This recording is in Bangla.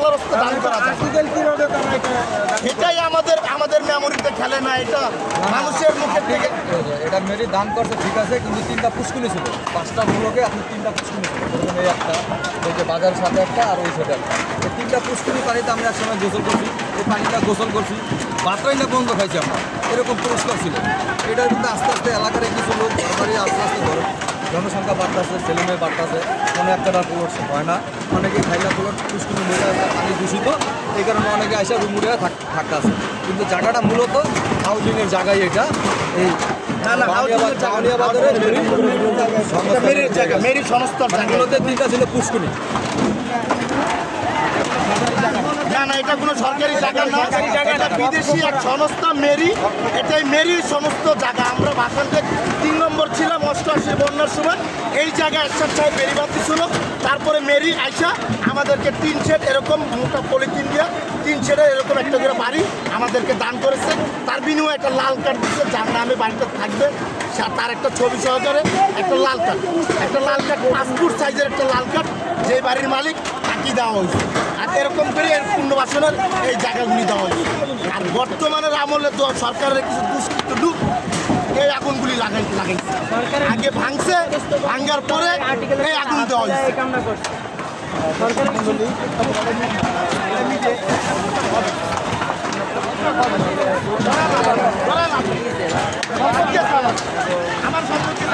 আল্লাহর রাস্তায় দান করা যায়। এটাই আমাদের মেমোরিতে খেলে না, এটা মানুষের মুখের থেকে। এটা মেরি দান করছে ঠিক আছে, কিন্তু 3টা পুষ্কুনি ছিল, 5টা ব্লকে আপনি 3টা পুষ্কুনি ছিল। প্রথমে এই একটা, ওই যে বাজারের সাথে একটা, আর ওই সাথে একটা। এই 3টা পুষ্কুনি পানিতে আমরা একসময় গোসল করছি, এই পানিটা গোসল করছি, বাতরাই না বন্ধ খাইছি আমরা, এরকম পুরস্কার ছিল। এটার কিন্তু আস্তে আস্তে এলাকার কিছু লোক সরকারি আস্তে আস্তে ধরে জনসংখ্যা বাড়তেছে, ছেলে মেয়ে বাড়তেছে, কোনো একটা প্লট হয় না, অনেকে খাইলা প্লট পুষ্কুনি মেরে পানি দূষিত, এই কারণে অনেকে আইসা রুম উঠে থাকতে আছে। কিন্তু জায়গাটা মূলত হাউজিংয়ের জায়গায়, এটা এই মেরি সংস্থার জায়গাগুলোতে 3টা ছিল পুষ্কুনি। না না, এটা কোনো সরকারি জায়গা না, এটা বিদেশি এক সংস্থা মেরি, এটাই মেরির সমস্ত জায়গা। আমরা ভাষাতে 3 নম্বর ছিলাম 88 বন্যার সময়, এই জায়গায় একসাথ সাহেব বেরিবাতি ছিল। তারপরে মেরি আইসা আমাদেরকে 3 সেট এরকম মোটা পলিথিন দিয়ে 3 সেটের এরকম একটা করে বাড়ি আমাদেরকে দান করেছে। তার বিনিময়ে একটা লাল কার্ড দিচ্ছে, যার নামে বাড়িটা থাকবে তার একটা ছবি সহকারে একটা লাল কার্ড, পাসপোর্ট সাইজের একটা লাল কার্ড, যে বাড়ির মালিক তাকে দেওয়া হয়েছে। আর এরকম করে এর পুনর্বাসনের এই জায়গাগুলি দেওয়া হয়েছে। আর বর্তমানের আমলে তো সরকারের কিছু দুষ্কৃত লোক এই আগুনগুলি লাগাইছে। আগে ভাঙছে, ভাঙার পরে এই আগুন দেওয়া হয়েছে। আমার সম্পর্কে